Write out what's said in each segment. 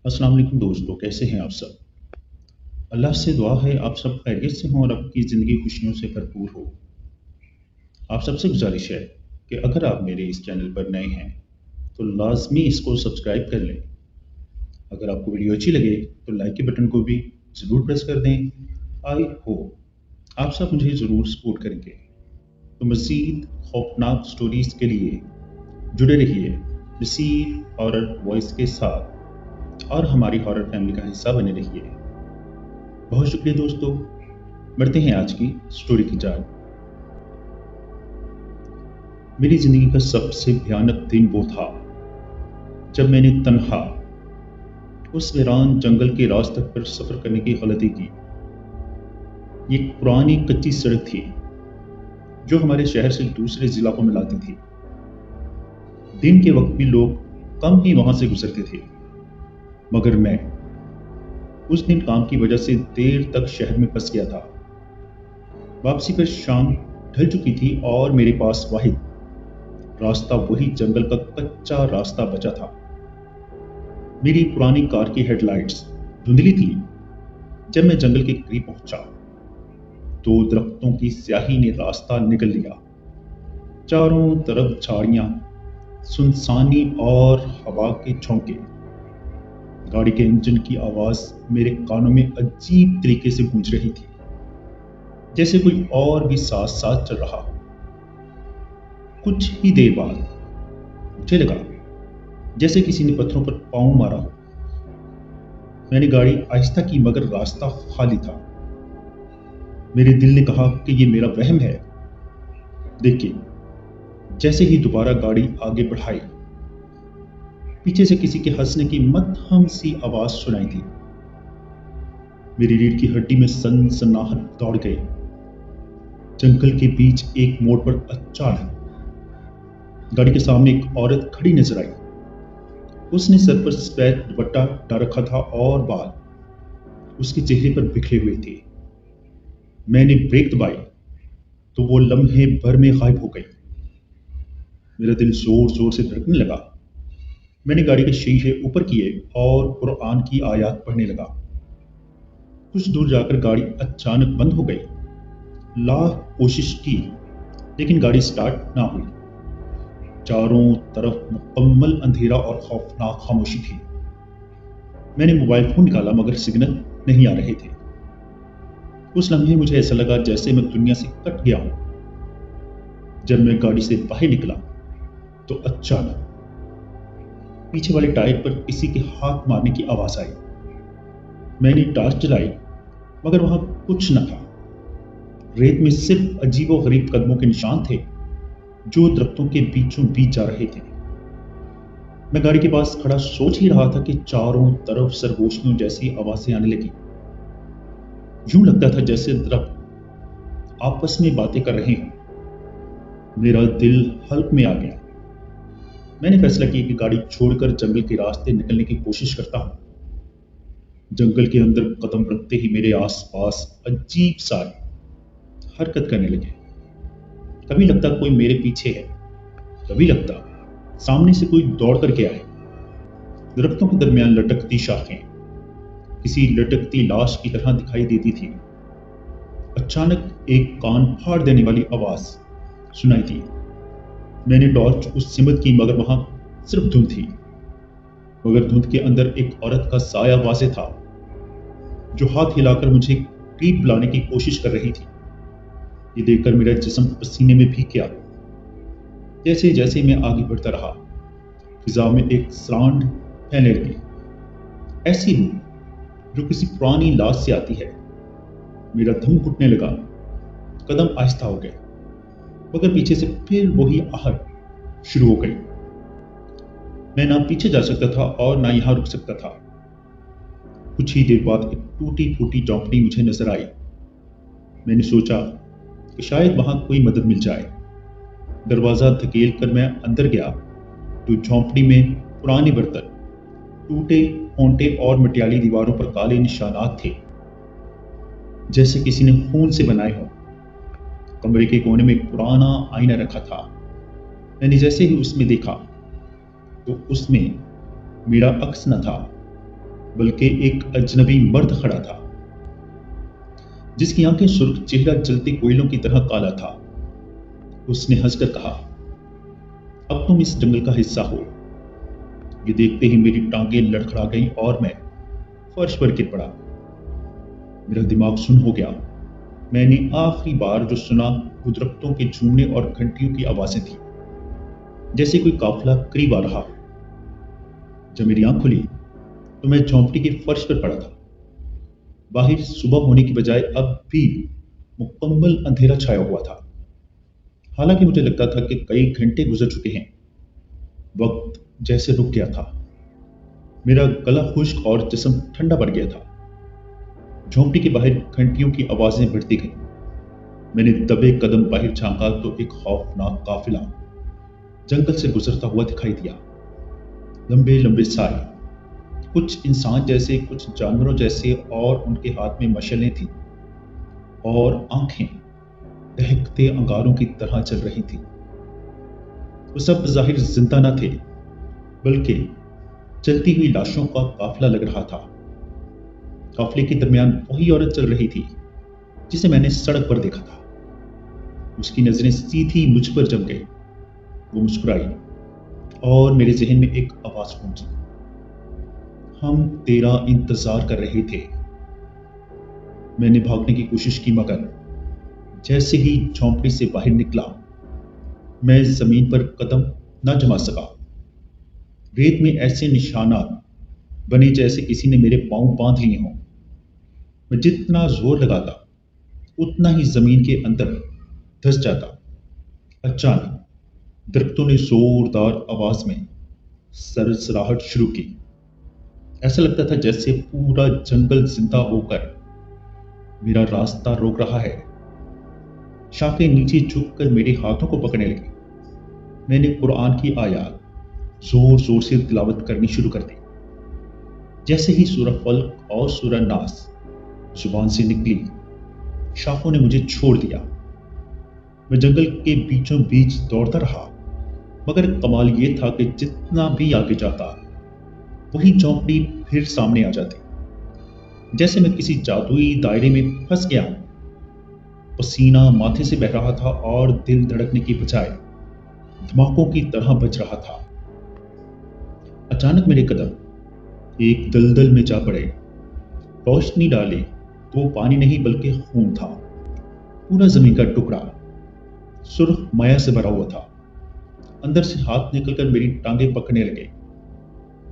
अस्सलाम वालेकुम दोस्तों, कैसे हैं आप सब? अल्लाह से दुआ है आप सब खैरियत से हों और आपकी ज़िंदगी खुशियों से भरपूर हो। आप सबसे गुजारिश है कि अगर आप मेरे इस चैनल पर नए हैं तो लाज़मी इसको सब्सक्राइब कर लें। अगर आपको वीडियो अच्छी लगे तो लाइक के बटन को भी ज़रूर प्रेस कर दें। आई होप आप सब मुझे ज़रूर सपोर्ट करेंगे। तो मज़ीद खौफनाक स्टोरीज़ के लिए जुड़े रहिए नसीर हॉरर वॉइस के साथ और हमारी हॉरर फैमिली का हिस्सा बने रहिए। बहुत शुक्रिया दोस्तों। बढ़ते हैं आज की स्टोरी की जान। मेरी जिंदगी का सबसे भयानक दिन वो था जब मैंने तन्हा उस वीरान जंगल के रास्ते पर सफर करने की गलती की। ये एक पुरानी कच्ची सड़क थी जो हमारे शहर से दूसरे जिला को मिलाती थी। दिन के वक्त भी लोग कम ही वहां से गुजरते थे, मगर मैं उस दिन काम की वजह से देर तक शहर में फंस गया था। वापसी पर शाम ढल चुकी थी और मेरे पास वाहिद रास्ता वही जंगल का कच्चा रास्ता बचा था। मेरी पुरानी कार की हेडलाइट्स धुंधली थी जब मैं जंगल के करीब पहुंचा। दो दरख्तों की स्याही ने रास्ता निकल लिया। चारों तरफ झाड़ियां, सुनसानी और हवा के झोंके। गाड़ी के इंजन की आवाज मेरे कानों में अजीब तरीके से गूंज रही थी, जैसे कोई और भी साथ साथ चल रहा हो। कुछ ही देर बाद मुझे लगा जैसे किसी ने पत्थरों पर पांव मारा हो। मैंने गाड़ी आहिस्ता की, मगर रास्ता खाली था। मेरे दिल ने कहा कि ये मेरा वहम है। देखिए, जैसे ही दोबारा गाड़ी आगे बढ़ाई, पीछे से किसी के हंसने की मध्यम सी आवाज सुनाई दी। मेरी रीढ़ की हड्डी में सनसनाहट दौड़ गई। जंगल के बीच एक मोड़ पर अचानक गाड़ी के सामने एक औरत खड़ी नजर आई। उसने सर पर सफेद दुपट्टा डाल रखा था और बाल उसके चेहरे पर बिखरे हुए थे। मैंने ब्रेक दबाई तो वो लम्हे भर में गायब हो गई। मेरा दिल जोर जोर से धड़कने लगा। मैंने गाड़ी के शीशे ऊपर किए और कुरान की आयत पढ़ने लगा। कुछ दूर जाकर गाड़ी अचानक बंद हो गई। लाख कोशिश की, लेकिन गाड़ी स्टार्ट ना हुई। चारों तरफ मुकम्मल अंधेरा और खौफनाक खामोशी थी। मैंने मोबाइल फोन निकाला, मगर सिग्नल नहीं आ रहे थे। उस लम्हे मुझे ऐसा लगा जैसे मैं दुनिया से कट गया हूं। जब मैं गाड़ी से बाहर निकला तो अचानक पीछे वाले टायर पर किसी के हाथ मारने की आवाज आई। मैंने टॉर्च जलाई, मगर वहां कुछ न था। रेत में सिर्फ अजीबोगरीब कदमों के निशान थे जो दरख्तों के बीचों बीच जा रहे थे। मैं गाड़ी के पास खड़ा सोच ही रहा था कि चारों तरफ सरगोशियों जैसी आवाजें आने लगी। यूं लगता था जैसे दरख्त आपस में बातें कर रहे हों। मेरा दिल हल्क में आ गया। मैंने फैसला किया कि गाड़ी छोड़कर जंगल के रास्ते निकलने की कोशिश करता हूं। जंगल के अंदर कदम रखते ही मेरे आसपास अजीब सारे हरकत करने लगे। कभी लगता कोई मेरे पीछे है, कभी लगता सामने से कोई दौड़ करके आए। दरख्तों के दरमियान लटकती शाखें किसी लटकती लाश की तरह दिखाई देती थी। अचानक एक कान फाड़ देने वाली आवाज सुनाई दी। मैंने टॉर्च उस सिमत की, मगर वहां सिर्फ धुंध थी। मगर धुंध के अंदर एक औरत का साया वाज़े था जो हाथ हिलाकर मुझे करीब बुलाने की कोशिश कर रही थी। ये देखकर मेरा जिस्म पसीने में भीग गया। जैसे जैसे मैं आगे बढ़ता रहा, फिजा में एक सांड फैलने लगी, ऐसी रूह जो किसी पुरानी लाश से आती है। मेरा दम घुटने लगा, कदम आहिस्ता हो गए, मगर पीछे से फिर वही आहट शुरू हो गई। मैं ना पीछे जा सकता था और ना यहां रुक सकता था। कुछ ही देर बाद एक टूटी फूटी झोंपड़ी मुझे नजर आई। मैंने सोचा कि शायद वहां कोई मदद मिल जाए। दरवाजा धकेल कर मैं अंदर गया तो झोंपड़ी में पुराने बर्तन, टूटे होंठे और मटियाली दीवारों पर काले निशानात थे, जैसे किसी ने खून से बनाए हों। कमरे के कोने में एक पुराना आईना रखा था। मैंने जैसे ही उसमें देखा तो उसमें मेरा अक्स न था। बल्कि एक अजनबी मर्द खड़ा था, जिसकी आंखें सुर्ख, चेहरा जलते कोयलों की तरह काला था। उसने हंसकर कहा, अब तुम इस जंगल का हिस्सा हो। ये देखते ही मेरी टांगें लड़खड़ा गईं और मैं फर्श पर गिर पड़ा। मेरा दिमाग सुन्न हो गया। मैंने आखिरी बार जो सुना वो दरख्तों के झूमने और घंटियों की आवाजें थी, जैसे कोई काफिला करीब आ रहा हो। जब मेरी आंख खुली तो मैं झोंपड़ी के फर्श पर पड़ा था। बाहर सुबह होने की बजाय अब भी मुकम्मल अंधेरा छाया हुआ था। हालांकि मुझे लगता था कि कई घंटे गुजर चुके हैं। वक्त जैसे रुक गया था। मेरा गला खुश्क और जिस्म ठंडा पड़ गया था। झोंपड़ी के बाहर घंटियों की आवाजें बढ़ती गईं। मैंने दबे कदम बाहर झांका तो एक खौफनाक काफिला जंगल से गुजरता हुआ दिखाई दिया। लंबे लंबे साए, कुछ इंसान जैसे, कुछ जानवरों जैसे, और उनके हाथ में मशालें थीं और आंखें दहकते अंगारों की तरह चल रही थीं। वो सब जाहिर जिंदा न थे, बल्कि चलती हुई लाशों का काफिला लग रहा था। काफिले के दरमियान वही औरत चल रही थी जिसे मैंने सड़क पर देखा था। उसकी नजरें सीधी मुझ पर जम गई। वो मुस्कुराई और मेरे जहन में एक आवाज गूंजी, हम तेरा इंतजार कर रहे थे। मैंने भागने की कोशिश की, मगर जैसे ही झोंपड़ी से बाहर निकला मैं जमीन पर कदम न जमा सका। रेत में ऐसे निशानात बने जैसे किसी ने मेरे पांव बांध लिए हों। मैं जितना जोर लगाता उतना ही जमीन के अंदर धंस जाता। अचानक दरख्तों ने जोरदार आवाज में सरसराहट शुरू की। ऐसा लगता था जैसे पूरा जंगल जिंदा होकर मेरा रास्ता रोक रहा है। शाखें नीचे झुककर मेरे हाथों को पकड़ने लगी। मैंने कुरान की आयत जोर जोर से तिलावत करनी शुरू कर दी। जैसे ही सूरह फल्क और सूरह नास जुबान से निकली, शाखों ने मुझे छोड़ दिया। मैं जंगल के बीचों बीच दौड़ता रहा, मगर कमाल ये था कि जितना भी आगे जाता वही झोंपड़ी फिर सामने आ जाती, जैसे मैं किसी जादुई दायरे में फंस गया। पसीना माथे से बह रहा था और दिल धड़कने की बजाय धमाकों की तरह बज रहा था। अचानक मेरे कदम एक दलदल में जा पड़े। रोशनी डाली तो पानी नहीं बल्कि खून था। पूरा जमीन का टुकड़ा सुर्ख माया से भरा हुआ था। अंदर से हाथ निकलकर मेरी टांगें पकड़ने लगे।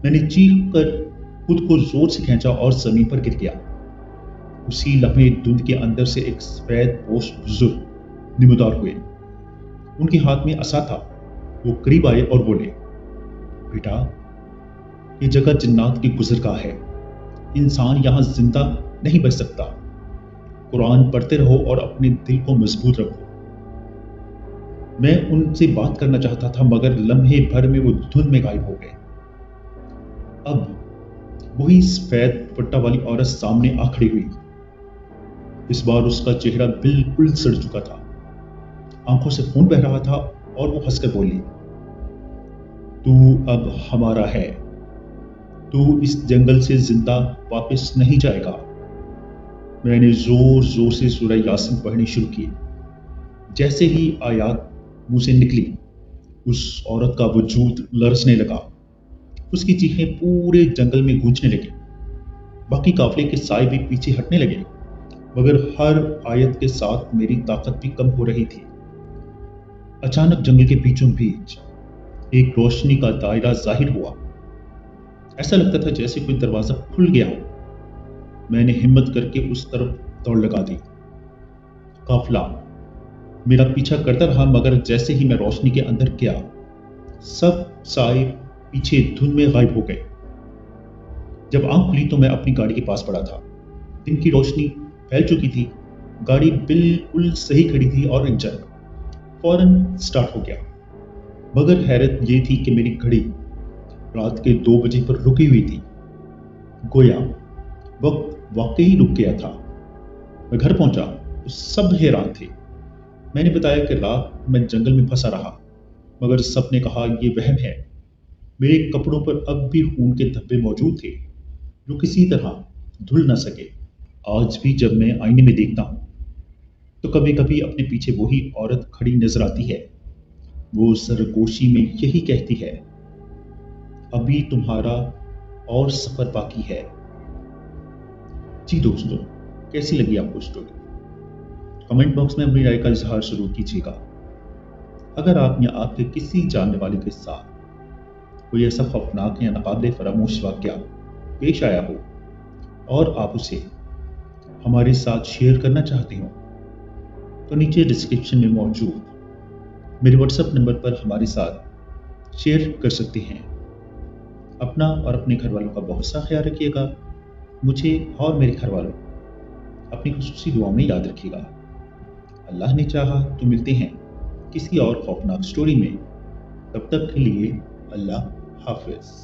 मैंने चीख कर खुद को जोर से खींचा और जमीन पर गिर गया। उसी लम्हे धुंध के अंदर से एक सफेद पोश बुजुर्ग निमुदार हुए। उनके हाथ में असा था। वो करीब आए और बोले, बेटा, ये जगह जिन्नात की गुजरगाह है। इंसान यहां जिंदा नहीं बच सकता। कुरान पढ़ते रहो और अपने दिल को मजबूत रखो। मैं उनसे बात करना चाहता था, मगर लम्हे भर में वो धुंध में गायब हो गए। अब वही सफेद दुपट्टा वाली औरत सामने आ खड़ी हुई। इस बार उसका चेहरा बिल्कुल सड़ चुका था, आंखों से खून बह रहा था, और वो हंसकर बोली, तू अब हमारा है। तू इस जंगल से जिंदा वापस नहीं जाएगा। मैंने जोर जोर से सूरह यासीन पढ़नी शुरू की। जैसे ही आयत मुंह से निकली, उस औरत का वजूद लरसने लगा। उसकी चीखें पूरे जंगल में गूंजने लगी। बाकी काफिले के साए भी पीछे हटने लगे, मगर हर आयत के साथ मेरी ताकत भी कम हो रही थी। अचानक जंगल के बीचों बीच एक रोशनी का दायरा जाहिर हुआ। ऐसा लगता था जैसे कोई दरवाजा खुल गया हो। मैंने हिम्मत करके उस तरफ दौड़ लगा दी। काफिला मेरा पीछा करता रहा, मगर जैसे ही मैं रोशनी के अंदर गया, सब साए पीछे धुंध में गायब हो गए। जब आंख खुली तो मैं अपनी गाड़ी के पास पड़ा था। दिन की रोशनी फैल चुकी थी। गाड़ी बिल्कुल सही खड़ी थी और इंजन फौरन स्टार्ट हो गया। मगर हैरत ये थी कि मेरी घड़ी रात के 2 बजे पर रुकी हुई थी। गोया वक्त वाकई रुक गया था। मैं घर पहुंचा तो सब हैरान थे। मैंने बताया कि रात मैं जंगल में फंसा रहा, मगर सबने कहा यह वहम है। मेरे कपड़ों पर अब भी खून के धब्बे मौजूद थे। जो किसी तरह धुल न सके। आज भी जब मैं आईने में देखता हूँ तो कभी कभी अपने पीछे वही औरत खड़ी नजर आती है। वो सरगोशी में यही कहती है, अभी तुम्हारा और सफर बाकी है। जी दोस्तों, कैसी लगी आपको स्टोरी? कमेंट बॉक्स में अपनी राय का इजहार जरूर कीजिएगा। अगर आप या आपके किसी जानने वाले के साथ कोई ऐसा खौफनाक या नाकाबिले फरामोश वाकया पेश आया हो और आप उसे हमारे साथ शेयर करना चाहते हो तो नीचे डिस्क्रिप्शन में मौजूद मेरे व्हाट्सएप नंबर पर हमारे साथ शेयर कर सकते हैं। अपना और अपने घर वालों का बहुत सा ख्याल रखिएगा। मुझे और मेरे घर वालों अपनी खुशूसी दुआ में याद रखिएगा। अल्लाह ने चाहा तो मिलते हैं किसी और खौफनाक स्टोरी में। तब तक के लिए अल्लाह हाफिज।